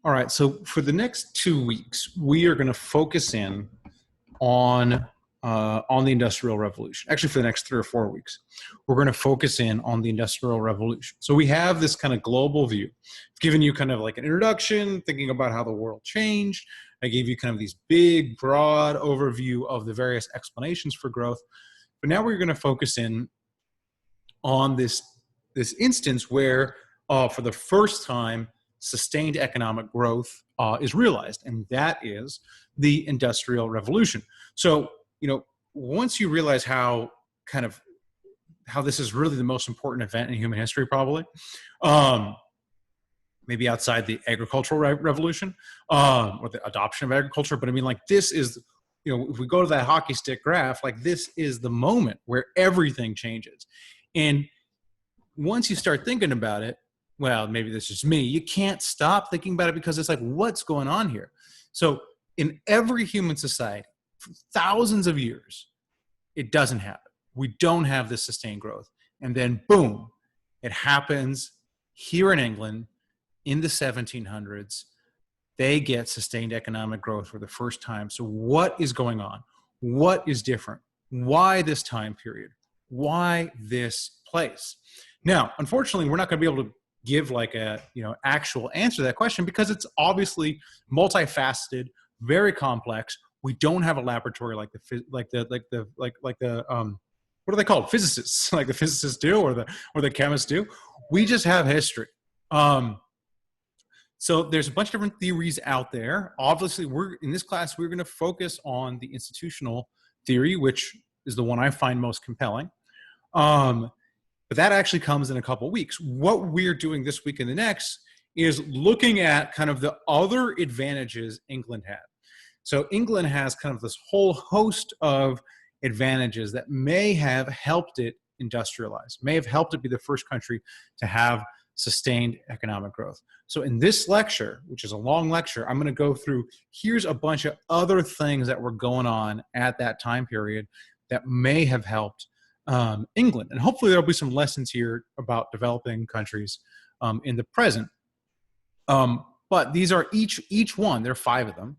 All right, so for the next 2 weeks, we are going to focus in on the Industrial Revolution. Actually, for the next 3 or 4 weeks, we're going to focus in on the Industrial Revolution. So we have this kind of global view, giving you kind of like an introduction, thinking about how the world changed. I gave you kind of these big, broad overview of the various explanations for growth. But now we're going to focus in on this instance where, for the first time, sustained economic growth is realized, and that is the Industrial Revolution. So, once you realize how this is really the most important event in human history, probably, maybe outside the agricultural revolution or the adoption of agriculture, but I mean, like, this is, if we go to that hockey stick graph, like, this is the moment where everything changes. And once you start thinking about it, well, maybe this is me, you can't stop thinking about it, because it's like, what's going on here? So in every human society, for thousands of years, it doesn't happen. We don't have this sustained growth. And then boom, it happens here in England in the 1700s. They get sustained economic growth for the first time. So what is going on? What is different? Why this time period? Why this place? Now, unfortunately, we're not going to be able to give like a actual answer to that question, because it's obviously multifaceted, very complex. We don't have a laboratory like the what are they called? Physicists, like the physicists do, or the chemists do. We just have history. So there's a bunch of different theories out there. Obviously, in this class, we're going to focus on the institutional theory, which is the one I find most compelling. But that actually comes in a couple weeks. What we're doing this week and the next is looking at kind of the other advantages England had. So England has kind of this whole host of advantages that may have helped it industrialize, may have helped it be the first country to have sustained economic growth. So in this lecture, which is a long lecture, I'm going to go through, here's a bunch of other things that were going on at that time period that may have helped England. And hopefully there'll be some lessons here about developing countries in the present. But these are each one, there are 5 of them.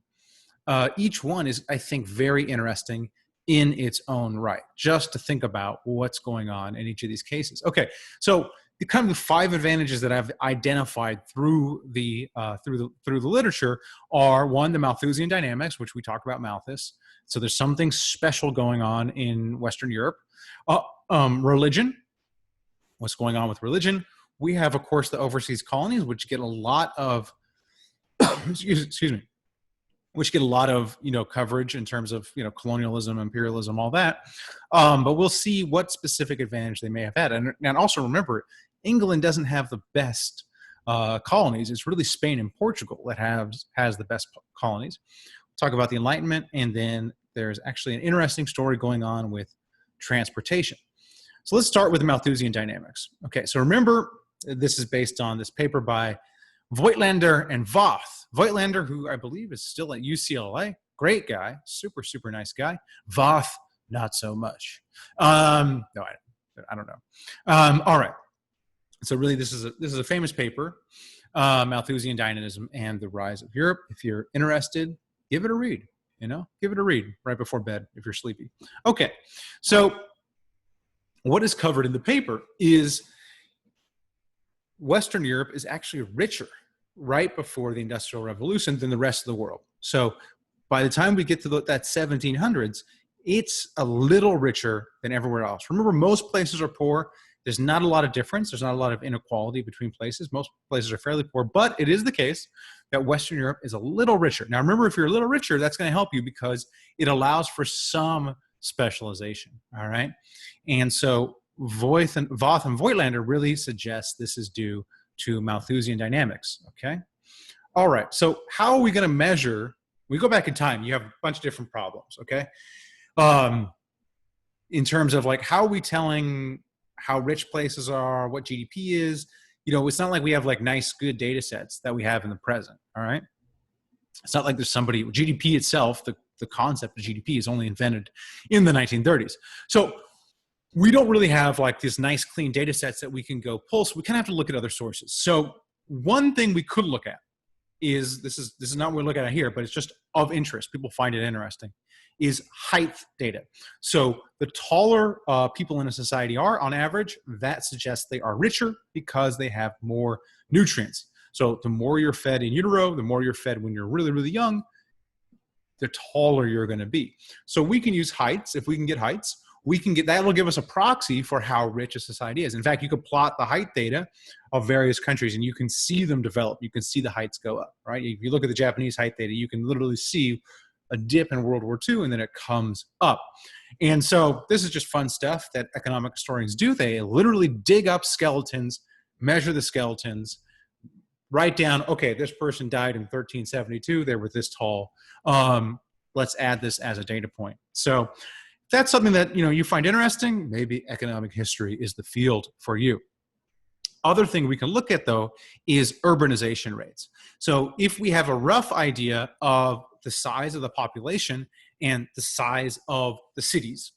Each one is, I think, very interesting in its own right, just to think about what's going on in each of these cases. Okay, so the kind of the 5 advantages that I've identified through the literature are: 1, the Malthusian Dynamics, which we talk about Malthus. So there's something special going on in Western Europe. Religion, what's going on with religion? We have, of course, the overseas colonies, which get a lot of excuse me, which get a lot of coverage in terms of colonialism, imperialism, all that. But we'll see what specific advantage they may have had. And also remember, England doesn't have the best colonies. It's really Spain and Portugal that has the best colonies. We'll talk about the Enlightenment, and then there's actually an interesting story going on with transportation. So let's start with the Malthusian Dynamics. Okay, so remember, this is based on this paper by Voigtlander and Voth. Voigtlander, who I believe is still at UCLA, great guy, super, super nice guy. Voth, not so much. No, I don't know. All right. So really, this is a famous paper, Malthusian Dynamism and the Rise of Europe. If you're interested, give it a read. Give it a read right before bed if you're sleepy. Okay, so what is covered in the paper is Western Europe is actually richer right before the Industrial Revolution than the rest of the world. So by the time we get to that 1700s, it's a little richer than everywhere else. Remember, most places are poor. There's not a lot of difference. There's not a lot of inequality between places. Most places are fairly poor, but it is the case that Western Europe is a little richer. Now, remember, if you're a little richer, that's going to help you because it allows for some specialization, all right? And so Voth and Voigtlander really suggest this is due to Malthusian Dynamics, okay? All right, so how are we going to measure? We go back in time. You have a bunch of different problems, okay? In terms of, like, how are we telling how rich places are, what GDP is? It's not like we have, like, nice, good data sets that we have in the present, all right? It's not like there's GDP itself, the concept of GDP is only invented in the 1930s. So we don't really have, like, these nice, clean data sets that we can go pull. So we kind of have to look at other sources. So one thing we could look at this is not what we're looking at here, but it's just of interest. People find it interesting, is height data. So the taller people in a society are, on average, that suggests they are richer because they have more nutrients. So the more you're fed in utero, the more you're fed when you're really, really young, the taller you're going to be. So we can use heights. If we can get heights, that will give us a proxy for how rich a society is. In fact, you could plot the height data of various countries and you can see them develop. You can see the heights go up, right? If you look at the Japanese height data, you can literally see a dip in World War II and then it comes up. And so this is just fun stuff that economic historians do. They literally dig up skeletons, measure the skeletons, write down, okay, this person died in 1372. They were this tall. Let's add this as a data point. So if that's something that you find interesting, maybe economic history is the field for you. Other thing we can look at, though, is urbanization rates. So if we have a rough idea of the size of the population and the size of the cities,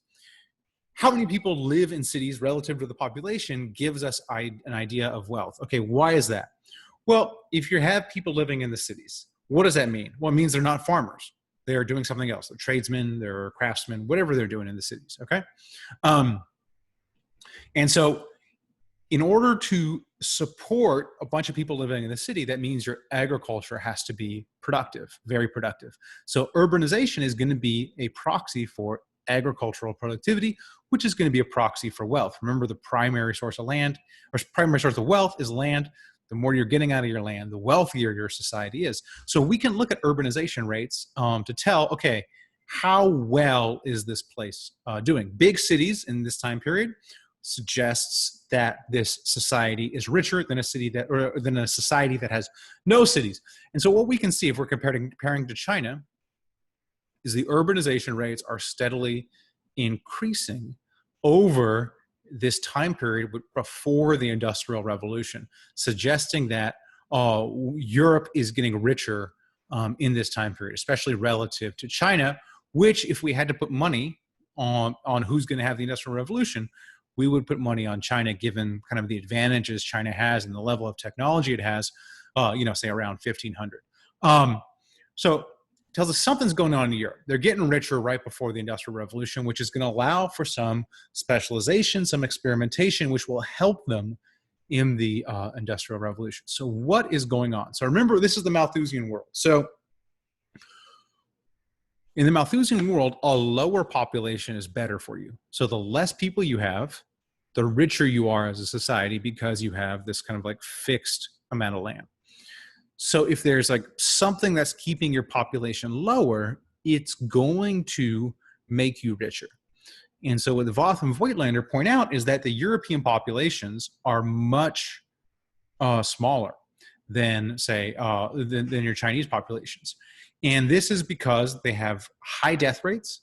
how many people live in cities relative to the population gives us an idea of wealth. Okay, why is that? Well, if you have people living in the cities, what does that mean? Well, it means they're not farmers. They are doing something else. They're tradesmen, they're craftsmen, whatever they're doing in the cities, okay? And so in order to support a bunch of people living in the city, that means your agriculture has to be productive, very productive. So urbanization is going to be a proxy for agricultural productivity, which is going to be a proxy for wealth. Remember, the primary source of land, or primary source of wealth is land. The more you're getting out of your land, the wealthier your society is. So we can look at urbanization rates to tell, okay, how well is this place doing? Big cities in this time period suggests that this society is richer than a society that has no cities. And so what we can see if we're comparing to China is the urbanization rates are steadily increasing over this time period before the Industrial Revolution, suggesting that Europe is getting richer in this time period, especially relative to China, which, if we had to put money on who's going to have the Industrial Revolution, we would put money on China, given kind of the advantages China has and the level of technology it has, say around 1500. So it tells us something's going on in Europe. They're getting richer right before the Industrial Revolution, which is going to allow for some specialization, some experimentation, which will help them in the Industrial Revolution. So what is going on? So remember, this is the Malthusian world. So in the Malthusian world, a lower population is better for you. So the less people you have, the richer you are as a society, because you have this kind of like fixed amount of land. So if there's like something that's keeping your population lower, it's going to make you richer. And so what the Voth and Voigtlander point out is that the European populations are much smaller than, say, than your Chinese populations. And this is because they have high death rates,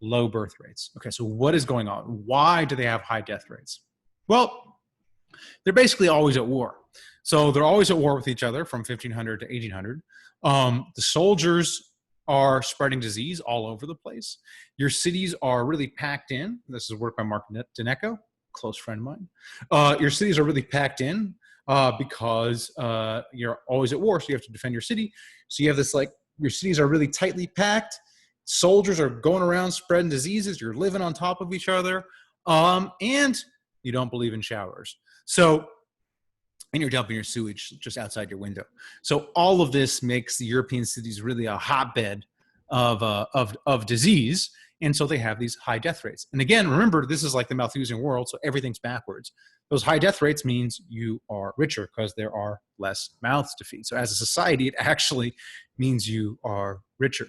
low birth rates. Okay, so what is going on? Why do they have high death rates? Well, they're basically always at war. So they're always at war with each other from 1500 to 1800. The soldiers are spreading disease all over the place. Your cities are really packed in. This is work by Mark Dineco, close friend of mine. Your cities are really packed in because you're always at war, so you have to defend your city. So you have this, like, your cities are really tightly packed. Soldiers are going around spreading diseases. You're living on top of each other. And you don't believe in showers. So, and you're dumping your sewage just outside your window. So all of this makes the European cities really a hotbed of disease. And so they have these high death rates. And again, remember, this is like the Malthusian world, so everything's backwards. Those high death rates means you are richer because there are less mouths to feed. So as a society, it actually means you are richer.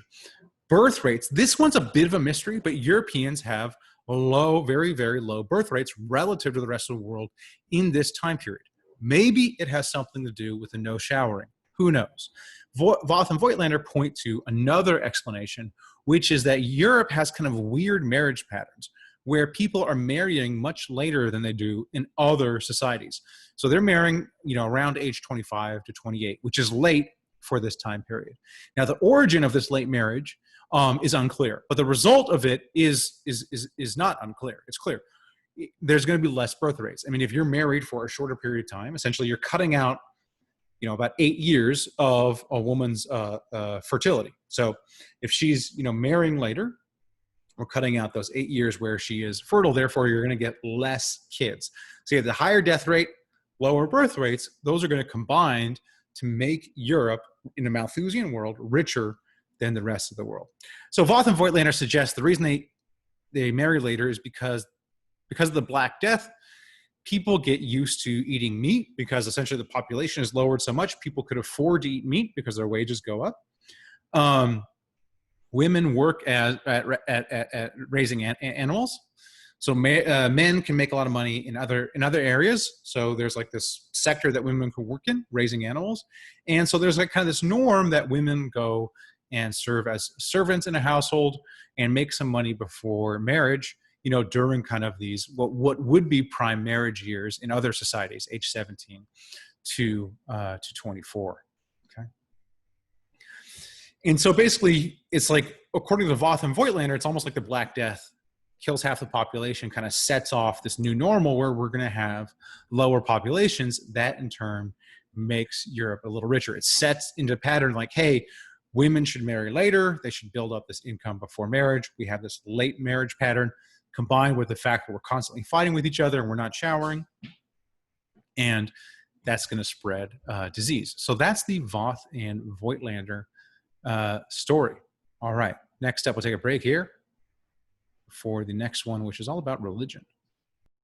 Birth rates, this one's a bit of a mystery, but Europeans have low, very, very low birth rates relative to the rest of the world in this time period. Maybe it has something to do with the no showering. Who knows? Voth and Voigtlander point to another explanation, which is that Europe has kind of weird marriage patterns where people are marrying much later than they do in other societies. So they're marrying, around age 25 to 28, which is late for this time period. Now, the origin of this late marriage is unclear, but the result of it is not unclear. It's clear. There's going to be less birth rates. I mean, if you're married for a shorter period of time, essentially you're cutting out, about 8 years of a woman's fertility. So if she's, marrying later, we're cutting out those 8 years where she is fertile. Therefore, you're going to get less kids. So you have the higher death rate, lower birth rates. Those are going to combine to make Europe, in a Malthusian world, richer than the rest of the world. So Voth and Voigtlander suggest the reason they marry later is because of the Black Death. People get used to eating meat because essentially the population is lowered so much people could afford to eat meat because their wages go up. Women work at raising animals, so men can make a lot of money in other areas. So there's like this sector that women can work in, raising animals, and so there's like kind of this norm that women go and serve as servants in a household and make some money before marriage. During kind of these what would be prime marriage years in other societies, age 17 to 24. Okay. And so basically, it's like, according to Voth and Voigtlander, it's almost like the Black Death kills half the population, kind of sets off this new normal where we're going to have lower populations. That in turn makes Europe a little richer. It sets into a pattern like, hey, women should marry later. They should build up this income before marriage. We have this late marriage pattern combined with the fact that we're constantly fighting with each other and we're not showering. And that's going to spread disease. So that's the Voth and Voigtlander story. All right, next up, we'll take a break here for the next one, which is all about religion.